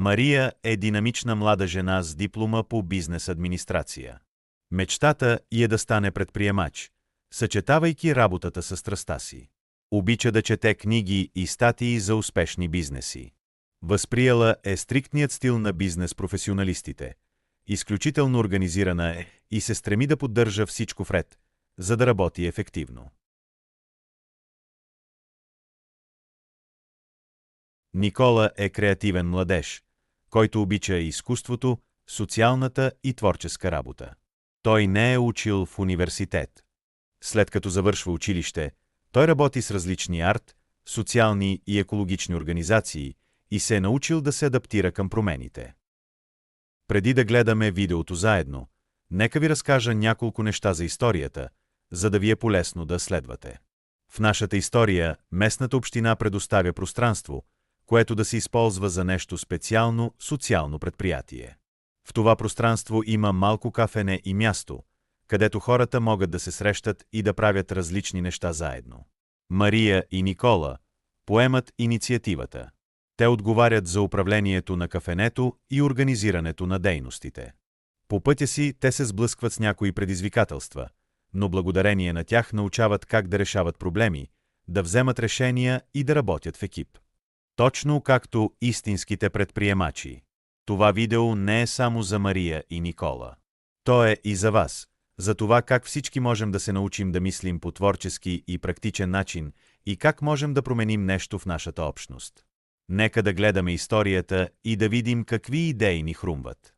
Мария е динамична млада жена с диплома по бизнес администрация. Мечтата й е да стане предприемач, съчетавайки работата със страстта си. Обича да чете книги и статии за успешни бизнеси. Възприела е стриктният стил на бизнес професионалистите. Изключително организирана е и се стреми да поддържа всичко в ред, за да работи ефективно. Никола е креативен младеж, който обича изкуството, социалната и творческа работа. Той не е учил в университет. След като завършва училище, той работи с различни социални и екологични организации и се е научил да се адаптира към промените. Преди да гледаме видеото заедно, нека ви разкажа няколко неща за историята, за да ви е полезно да следвате. В нашата история местната община предоставя пространство, което да се използва за нещо специално социално предприятие. В това пространство има малко кафене и място, където хората могат да се срещат и да правят различни неща заедно. Мария и Никола поемат инициативата. Те отговарят за управлението на кафенето и организирането на дейностите. По пътя си те се сблъскват с някои предизвикателства, но благодарение на тях научават как да решават проблеми, да вземат решения и да работят в екип. Точно както истинските предприемачи. Това видео не е само за Мария и Никола. То е и за вас, за това как всички можем да се научим да мислим по творчески и практичен начин и как можем да променим нещо в нашата общност. Нека да гледаме историята и да видим какви идеи ни хрумват.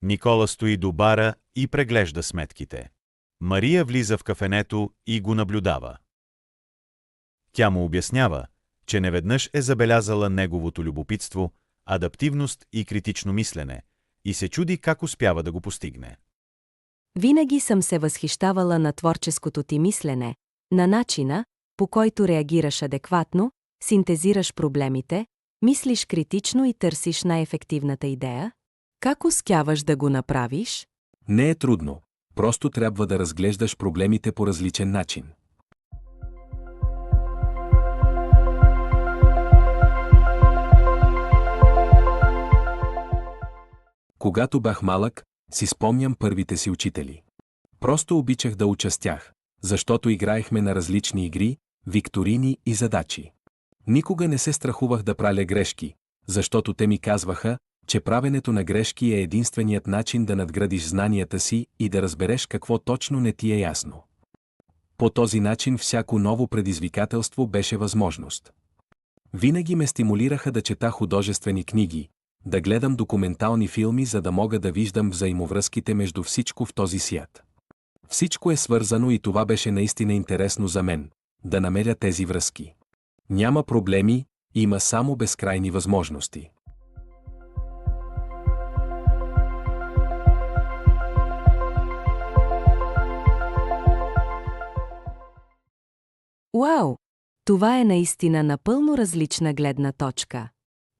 Никола стои до бара и преглежда сметките. Мария влиза в кафенето и го наблюдава. Тя му обяснява, че неведнъж е забелязала неговото любопитство, адаптивност и критично мислене и се чуди как успява да го постигне. Винаги съм се възхищавала на творческото ти мислене, на начина, по който реагираш адекватно, синтезираш проблемите, мислиш критично и търсиш най-ефективната идея. Как успяваш да го направиш? Не е трудно, просто трябва да разглеждаш проблемите по различен начин. Когато бях малък, си спомням първите си учители. Просто обичах да уча с тях, защото играехме на различни игри, викторини и задачи. Никога не се страхувах да правя грешки, защото те ми казваха, че правенето на грешки е единственият начин да надградиш знанията си и да разбереш какво точно не ти е ясно. По този начин всяко ново предизвикателство беше възможност. Винаги ме стимулираха да чета художествени книги, да гледам документални филми, за да мога да виждам взаимовръзките между всичко в този свят. Всичко е свързано и това беше наистина интересно за мен, да намеря тези връзки. Няма проблеми, има само безкрайни възможности. Уау! Това е наистина напълно различна гледна точка.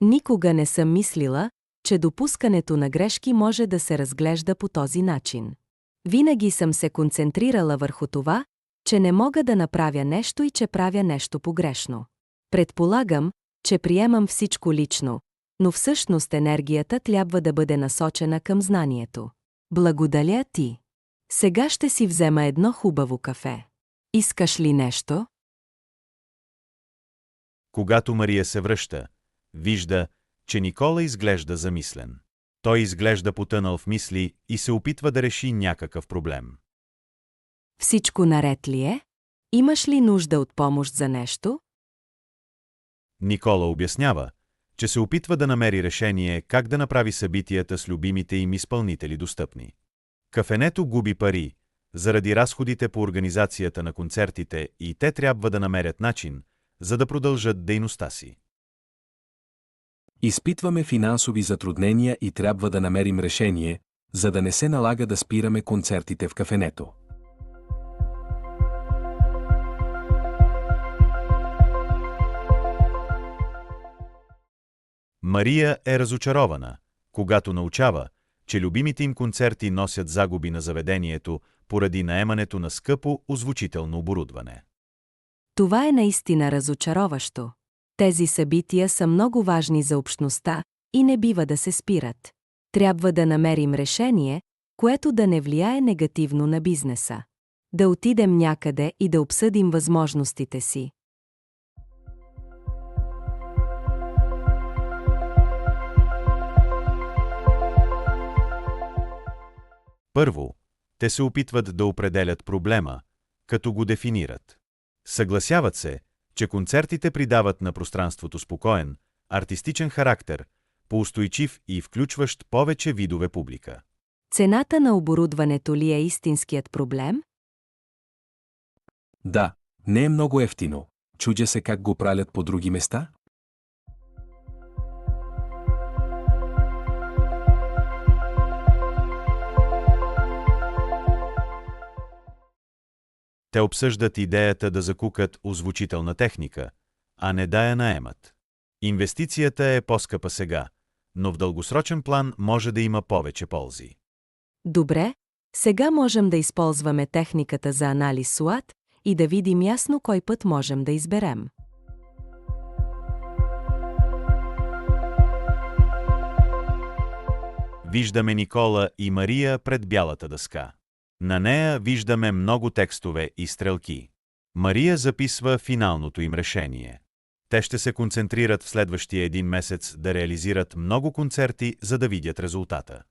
Никога не съм мислила, че допускането на грешки може да се разглежда по този начин. Винаги съм се концентрирала върху това, че не мога да направя нещо и че правя нещо погрешно. Предполагам, че приемам всичко лично, но всъщност енергията трябва да бъде насочена към знанието. Благодаря ти. Сега ще си взема едно хубаво кафе. Искаш ли нещо? Когато Мария се връща, вижда, че Никола изглежда замислен. Той изглежда потънал в мисли и се опитва да реши някакъв проблем. Всичко наред ли е? Имаш ли нужда от помощ за нещо? Никола обяснява, че се опитва да намери решение как да направи събитията с любимите им изпълнители достъпни. Кафенето губи пари заради разходите по организацията на концертите и те трябва да намерят начин, за да продължат дейността си. Изпитваме финансови затруднения и трябва да намерим решение, за да не се налага да спираме концертите в кафенето. Мария е разочарована, когато научава, че любимите им концерти носят загуби на заведението поради наемането на скъпо озвучително оборудване. Това е наистина разочароващо. Тези събития са много важни за общността и не бива да се спират. Трябва да намерим решение, което да не влияе негативно на бизнеса. Да отидем някъде и да обсъдим възможностите си. Първо, те се опитват да определят проблема, като го дефинират. Съгласяват се, че концертите придават на пространството спокоен, артистичен характер, поустойчив и включващ повече видове публика. Цената на оборудването ли е истинският проблем? Да, не е много евтино. Чудя се как го правят по други места? Те обсъждат идеята да закукат озвучителна техника, а не да я наемат. Инвестицията е по-скъпа сега, но в дългосрочен план може да има повече ползи. Добре, сега можем да използваме техниката за анализ SWOT и да видим ясно кой път можем да изберем. Виждаме Никола и Мария пред бялата дъска. На нея виждаме много текстове и стрелки. Мария записва финалното им решение. Те ще се концентрират в следващия един месец да реализират много концерти, за да видят резултата.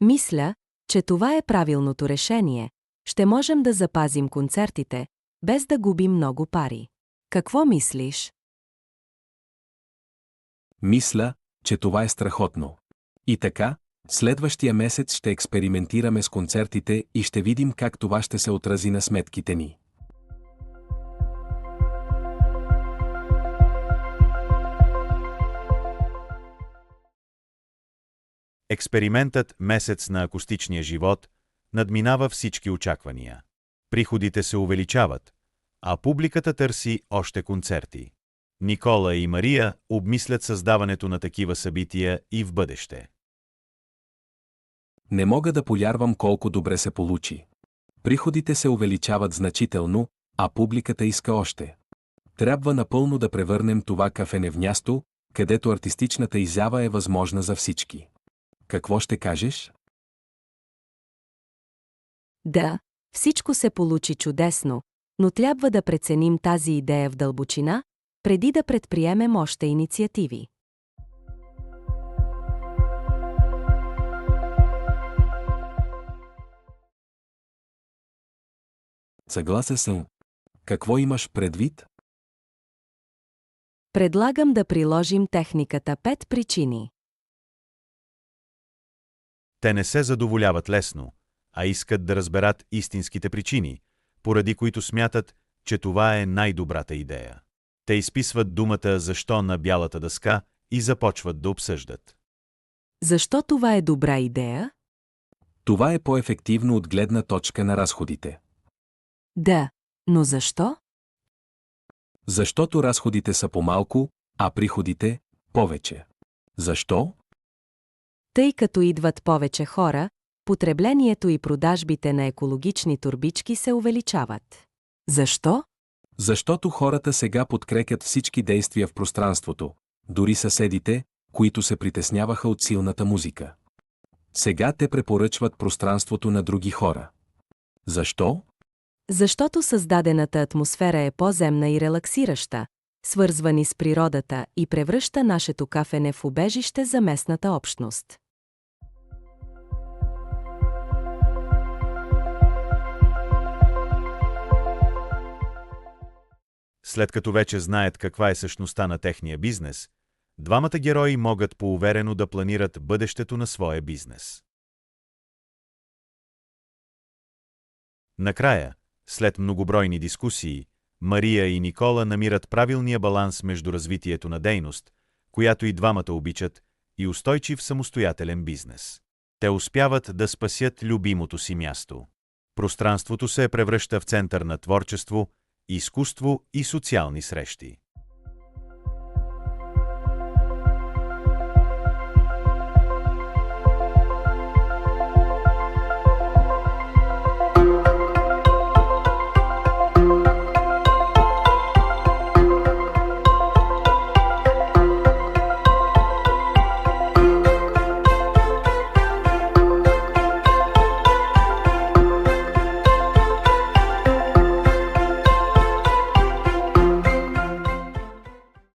Мисля, че това е правилното решение. Ще можем да запазим концертите, без да губим много пари. Какво мислиш? Мисля, че това е страхотно. И така, следващия месец ще експериментираме с концертите и ще видим как това ще се отрази на сметките ни. Експериментът «Месец на акустичния живот» надминава всички очаквания. Приходите се увеличават, а публиката търси още концерти. Никола и Мария обмислят създаването на такива събития и в бъдеще. Не мога да повярвам колко добре се получи. Приходите се увеличават значително, а публиката иска още. Трябва напълно да превърнем това кафене в място, където артистичната изява е възможна за всички. Какво ще кажеш? Да, всичко се получи чудесно, но трябва да преценим тази идея в дълбочина, преди да предприемем още инициативи. Съгласен съм. Какво имаш предвид? Предлагам да приложим техниката 5 причини. Те не се задоволяват лесно, а искат да разберат истинските причини, поради които смятат, че това е най-добрата идея. Те изписват думата «защо» на бялата дъска и започват да обсъждат. Защо това е добра идея? Това е по-ефективно от гледна точка на разходите. Да, но защо? Защото разходите са по-малко, а приходите – повече. Защо? Тъй като идват повече хора, потреблението и продажбите на екологични торбички се увеличават. Защо? Защото хората сега подкрепят всички действия в пространството, дори съседите, които се притесняваха от силната музика. Сега те препоръчват пространството на други хора. Защо? Защото създадената атмосфера е по-земна и релаксираща, свързвани с природата и превръща нашето кафене в убежище за местната общност. След като вече знаят каква е същността на техния бизнес, двамата герои могат поуверено да планират бъдещето на своя бизнес. Накрая, след многобройни дискусии, Мария и Никола намират правилния баланс между развитието на дейност, която и двамата обичат, и устойчив самостоятелен бизнес. Те успяват да спасят любимото си място. Пространството се превръща в център на творчество, изкуство и социални срещи.